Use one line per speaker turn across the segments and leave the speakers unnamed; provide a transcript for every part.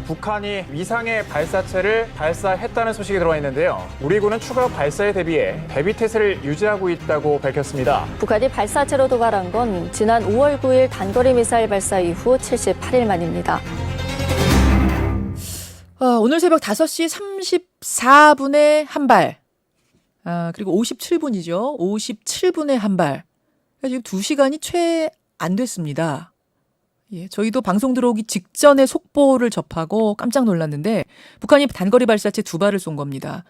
북한이 위상의 발사체를 발사했다는 소식이 들어와 있는데요. 우리 군은 추가 발사에 대비해 대비태세를 유지하고 있다고 밝혔습니다.
북한이 발사체로 도발한 건 지난 5월 9일 단거리 미사일 발사 이후 78일 만입니다.
오늘 새벽 5시 34분에 한 발. 그리고 57분이죠. 57분에 한 발. 지금 2시간이 채 안 됐습니다. 예, 저희도 방송 들어오기 직전에 속보를 접하고 깜짝 놀랐는데 북한이 단거리 발사체 2발을 쏜 겁니다.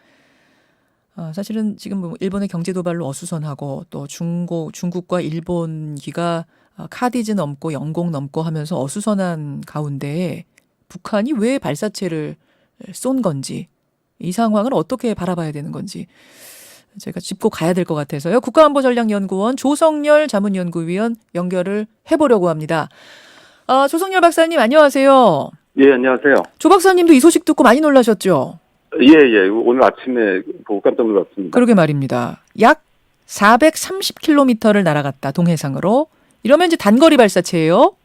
사실은 지금 일본의 경제 도발로 어수선하고 또 중국과 일본기가 카디즈 넘고 영공 넘고 하면서 어수선한 가운데 북한이 왜 발사체를 쏜 건지 이 상황을 어떻게 바라봐야 되는 건지 제가 짚고 가야 될 것 같아서요. 국가안보전략연구원 조성열 자문연구위원 연결을 해보려고 합니다. 조성열 박사님 안녕하세요.
예, 안녕하세요.
조 박사님도 이 소식 듣고 많이 놀라셨죠?
예. 오늘 아침에 보고 깜짝 놀랐습니다.
그러게 말입니다. 약 430km를 날아갔다, 동해상으로. 이러면 이제 단거리 발사체예요?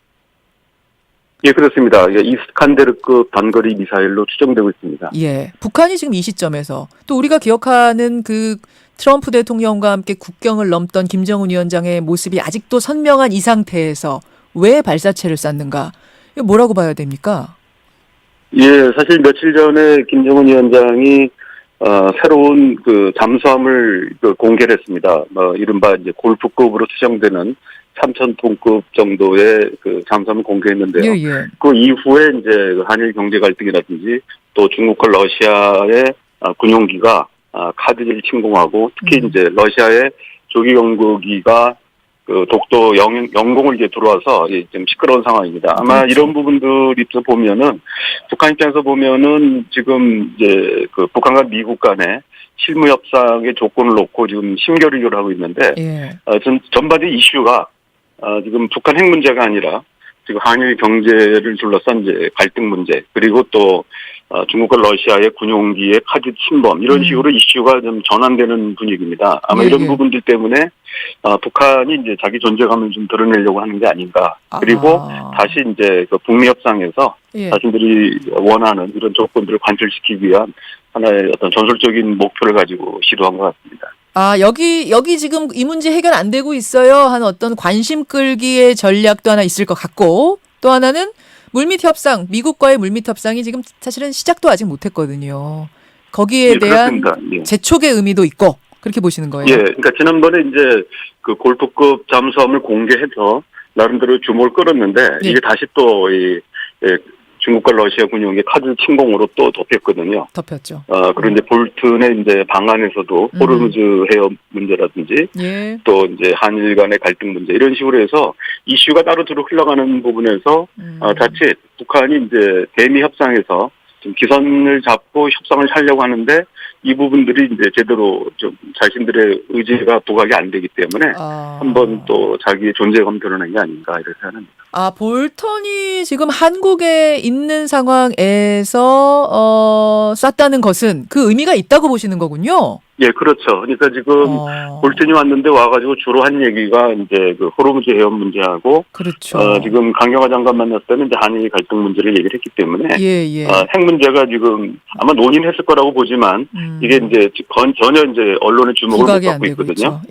예, 그렇습니다. 예, 이스칸데르급 단거리 미사일로 추정되고 있습니다.
예. 북한이 지금 이 시점에서 또 우리가 기억하는 그 트럼프 대통령과 함께 국경을 넘던 김정은 위원장의 모습이 아직도 선명한 이 상태에서 왜 발사체를 쐈는가? 이거 뭐라고 봐야 됩니까?
예, 사실 며칠 전에 김정은 위원장이 새로운 그 잠수함을 공개를 했습니다. 이른바 이제 골프급으로 추정되는 3,000톤급 정도의 그 잠수함을 공개했는데요.
예.
그 이후에 이제 한일 경제 갈등이라든지 또 중국과 러시아의 군용기가 카디즈를 침공하고 특히 이제 러시아의 조기 연구기가 그 독도 영공을 이제 들어와서 좀 시끄러운 상황입니다. 아마
그렇죠.
이런 부분들이 또 보면은 북한 입장에서 보면은 지금 이제 그 북한과 미국 간의 실무 협상의 조건을 놓고 지금 심결의결을 하고 있는데
예.
전반적인 이슈가 지금 북한 핵 문제가 아니라 지금 한일 경제를 둘러싼 이제 갈등 문제 그리고 또 중국과 러시아의 군용기의 카디즈 침범 이런 식으로 이슈가 좀 전환되는 분위기입니다. 아마 이런 부분들 때문에 북한이 이제 자기 존재감을 좀 드러내려고 하는 게 아닌가. 그리고 다시 이제 그 북미 협상에서 자신들이 원하는 이런 조건들을 관철시키기 위한 하나의 어떤 전술적인 목표를 가지고 시도한 것 같습니다.
여기 지금 이 문제 해결 안 되고 있어요. 하는 어떤 관심 끌기의 전략도 하나 있을 것 같고 또 하나는 물밑 협상, 미국과의 물밑 협상이 지금 사실은 시작도 아직 못했거든요. 거기에 대한 재촉의 의미도 있고 그렇게 보시는 거예요.
예, 그러니까 지난번에 이제 그 골프급 잠수함을 공개해서 나름대로 주목을 끌었는데 이게 다시 또 중국과 러시아 군용의 카디즈 침공으로 또 덮였거든요.
덮였죠.
그런데 볼튼의 이제 방안에서도 호르무즈 해협 문제라든지 또 이제 한일 간의 갈등 문제 이런 식으로 해서 이슈가 따로 흘러가는 부분에서 자칫 북한이 이제 대미 협상에서 좀 기선을 잡고 협상을 하려고 하는데 이 부분들이 이제 제대로 좀 자신들의 의지가 부각이 안 되기 때문에 한번 또 자기의 존재감 드러낸 게 아닌가 이렇게 생각합니다.
볼턴이 지금 한국에 있는 상황에서 쐈다는 것은 그 의미가 있다고 보시는 거군요.
예, 그렇죠. 그러니까 지금 볼튼이 왔는데 와가지고 주로 한 얘기가 이제 그 호르무즈 해협 문제하고,
그렇죠.
지금 강경화 장관 만났을 때는 이제 한일 갈등 문제를 얘기를 했기 때문에, 핵 문제가 지금 아마 논의했을 거라고 보지만 이게 이제 전혀 이제 언론의 주목을 못 받고 있거든요.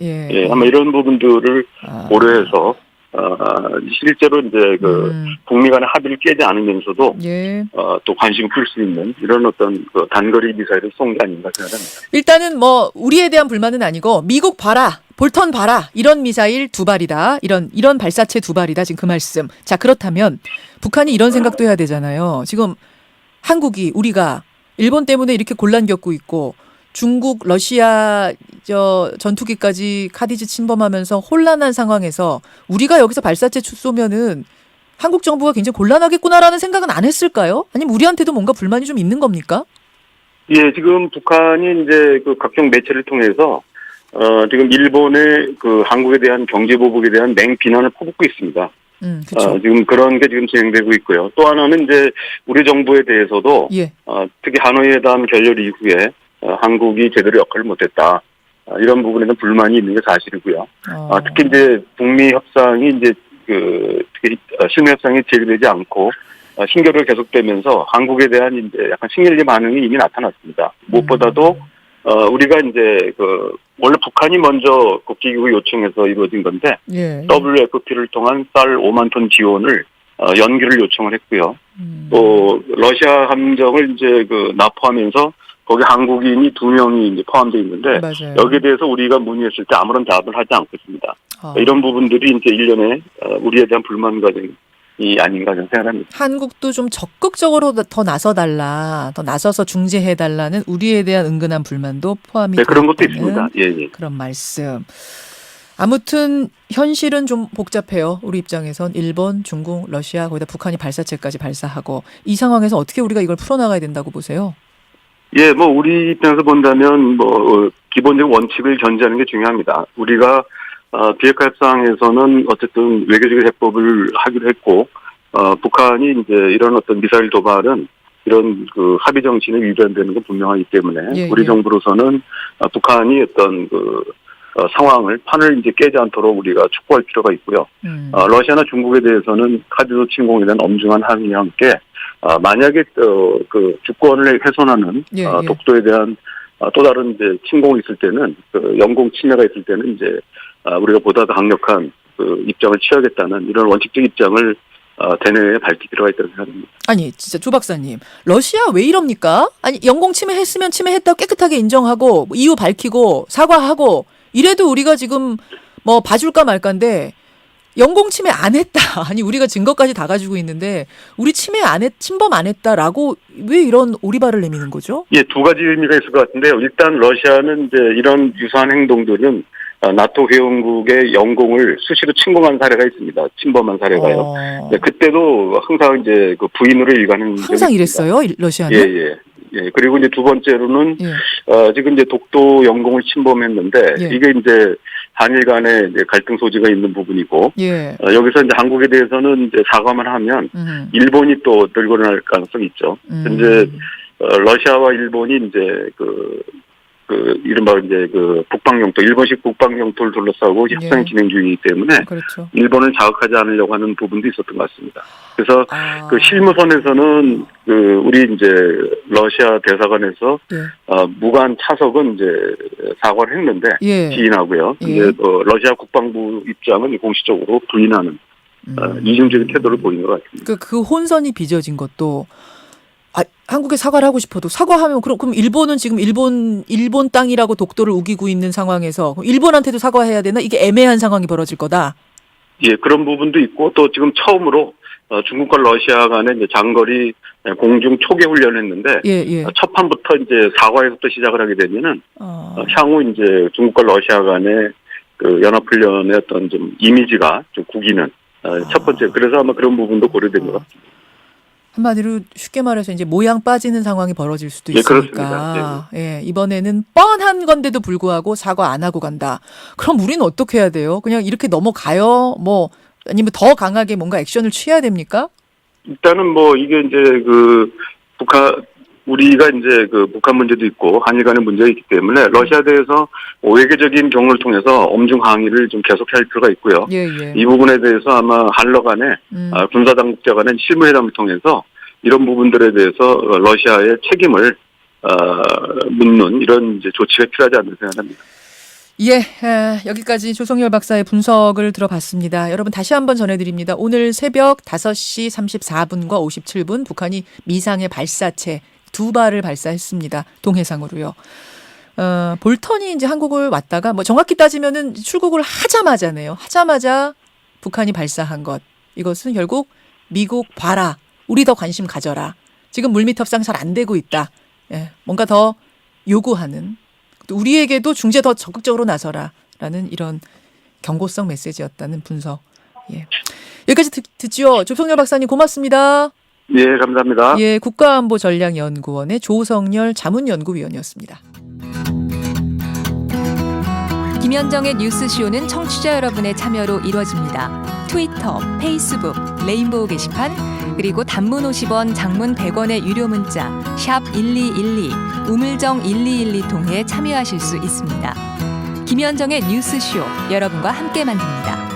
아마 이런 부분들을 고려해서. 실제로 이제 북미 간의 합의를 깨지 않으면서도 또 관심을 끌 수 있는 이런 어떤 그 단거리 미사일을 쏜 게 아닌가 생각합니다.
일단은 우리에 대한 불만은 아니고 미국 봐라, 볼턴 봐라 이런 미사일 2발이다, 이런 발사체 2발이다 지금 그 말씀. 자 그렇다면 북한이 이런 생각도 해야 되잖아요. 지금 한국이 우리가 일본 때문에 이렇게 곤란 겪고 있고. 중국, 러시아 전투기까지 카디즈 침범하면서 혼란한 상황에서 우리가 여기서 발사체 쏘면은 한국 정부가 굉장히 곤란하겠구나라는 생각은 안 했을까요? 아니면 우리한테도 뭔가 불만이 좀 있는 겁니까?
예, 지금 북한이 이제 그 각종 매체를 통해서 지금 일본의 그 한국에 대한 경제 보복에 대한 맹비난을 퍼붓고 있습니다. 지금 그런 게 지금 진행되고 있고요. 또 하나는 이제 우리 정부에 대해서도 특히 하노이 회담 결렬 이후에 한국이 제대로 역할을 못했다. 이런 부분에는 불만이 있는 게 사실이고요. 특히 이제 북미 협상이 이제 특히 실무 협상이 제기되지 않고 신결을 계속되면서 한국에 대한 이제 약간 식민지 반응이 이미 나타났습니다. 무엇보다도 우리가 이제 원래 북한이 먼저 국제기구 요청해서 이루어진 건데
예.
WFP를 통한 쌀 5만 톤 지원을 연기를 요청을 했고요. 또 러시아 함정을 이제 납포하면서 거기 한국인이 2명이 이제 포함되어 있는데
맞아요.
여기에 대해서 우리가 문의했을 때 아무런 답을 하지 않고 있습니다. 이런 부분들이 이제 일련의 우리에 대한 불만 과정이 아닌가 저는 생각합니다.
한국도 좀 적극적으로 더 나서달라, 더 나서서 중재해달라는 우리에 대한 은근한 불만도 포함이
네, 그런 것도
되어
있습니다. 예.
그런 말씀. 아무튼 현실은 좀 복잡해요. 우리 입장에선 일본, 중국, 러시아, 거기다 북한이 발사체까지 발사하고 이 상황에서 어떻게 우리가 이걸 풀어나가야 된다고 보세요?
예, 우리 입장에서 본다면 기본적인 원칙을 견지하는 게 중요합니다. 우리가 비핵화 협상에서는 어쨌든 외교적 해법을 하기로 했고 북한이 이제 이런 어떤 미사일 도발은 이런 합의 정신에 위반되는 건 분명하기 때문에 우리 정부로서는 북한이 어떤 상황을 판을 이제 깨지 않도록 우리가 촉구할 필요가 있고요. 러시아나 중국에 대해서는 카디도 침공에 대한 엄중한 항의와 함께 만약에 주권을 훼손하는 독도에 대한 또 다른 이제 침공이 있을 때는 영공 침해가 있을 때는 이제 우리가 보다 더 강력한 입장을 취하겠다는 이런 원칙적 입장을 대내에 밝힐 필요가 있다고 생각합니다.
아니 진짜 조 박사님, 러시아 왜 이럽니까? 아니 영공 침해했으면 침해했다고 깨끗하게 인정하고 이유 밝히고 사과하고 이래도 우리가 지금 봐줄까 말까인데 영공 침해 안 했다. 아니 우리가 증거까지 다 가지고 있는데 우리 침범 안 했다라고 왜 이런 오리발을 내미는 거죠?
예, 두 가지 의미가 있을 것 같은데요. 일단 러시아는 이제 이런 유사한 행동들은 나토 회원국의 영공을 수시로 침공한 사례가 있습니다. 침범한 사례가요. 네, 그때도 항상 이제 부인으로 일관한
항상 이랬어요, 러시아는?
예. 그리고 이제 두 번째로는 지금 이제 독도 영공을 침범했는데 이게 이제 한일 간에 이제 갈등 소지가 있는 부분이고 여기서 이제 한국에 대해서는 이제 사과만 하면 일본이 또 들고 날 가능성이 있죠. 현재 러시아와 일본이 이제 이른바 이제 북방 영토, 일본식 북방 영토를 둘러싸고 협상이 진행 중이기 때문에
그렇죠.
일본을 자극하지 않으려고 하는 부분도 있었던 것 같습니다. 그래서 실무선에서는 우리 이제 러시아 대사관에서 무관 차석은 이제 사과를 했는데 시인하고요. 이제 러시아 국방부 입장은 공식적으로 부인하는 이중적인 태도를 보이는 것 같습니다.
그 혼선이 빚어진 것도. 한국에 사과를 하고 싶어도 사과하면 그럼 일본은 지금 일본 땅이라고 독도를 우기고 있는 상황에서 일본한테도 사과해야 되나? 이게 애매한 상황이 벌어질 거다.
예, 그런 부분도 있고 또 지금 처음으로 중국과 러시아 간에 이제 장거리 공중 초계 훈련했는데 첫 판부터 이제 사과에서부터 시작을 하게 되면은 향후 이제 중국과 러시아 간의 연합 훈련의 어떤 좀 이미지가 좀 구기는 첫 번째. 그래서 아마 그런 부분도 고려된 것 같습니다.
한마디로 쉽게 말해서 이제 모양 빠지는 상황이 벌어질 수도 있으니까.
그렇습니다.
이번에는 뻔한 건데도 불구하고 사과 안 하고 간다. 그럼 우리는 어떻게 해야 돼요? 그냥 이렇게 넘어가요? 아니면 더 강하게 뭔가 액션을 취해야 됩니까?
일단은 이게 이제 우리가 이제 북한 문제도 있고 한일 간의 문제가 있기 때문에 러시아에 대해서 외교적인 경로를 통해서 엄중 항의를 좀 계속할 필요가 있고요. 이 부분에 대해서 아마 한러 간에 군사 당국자 간의 실무회담을 통해서 이런 부분들에 대해서 러시아의 책임을 묻는 이런 이제 조치가 필요하지 않나 생각합니다.
여기까지 조성열 박사의 분석을 들어봤습니다. 여러분 다시 한번 전해드립니다. 오늘 새벽 5시 34분과 57분 북한이 미상의 발사체 2발을 발사했습니다. 동해상으로요. 볼턴이 이제 한국을 왔다가 정확히 따지면은 출국을 하자마자네요. 하자마자 북한이 발사한 것. 이것은 결국 미국 봐라. 우리 더 관심 가져라. 지금 물밑 협상 잘 안 되고 있다. 뭔가 더 요구하는. 또 우리에게도 중재 더 적극적으로 나서라라는 이런 경고성 메시지였다는 분석. 여기까지 듣지요. 조성열 박사님 고맙습니다.
예, 감사합니다.
국가안보전략연구원의 조성열 자문연구위원이었습니다.
김현정의 뉴스쇼는 청취자 여러분의 참여로 이루어집니다. 트위터, 페이스북, 레인보우 게시판, 그리고 단문 50원, 장문 100원의 유료 문자 샵 1212, 우물정 1212 통해 참여하실 수 있습니다. 김현정의 뉴스쇼, 여러분과 함께 만듭니다.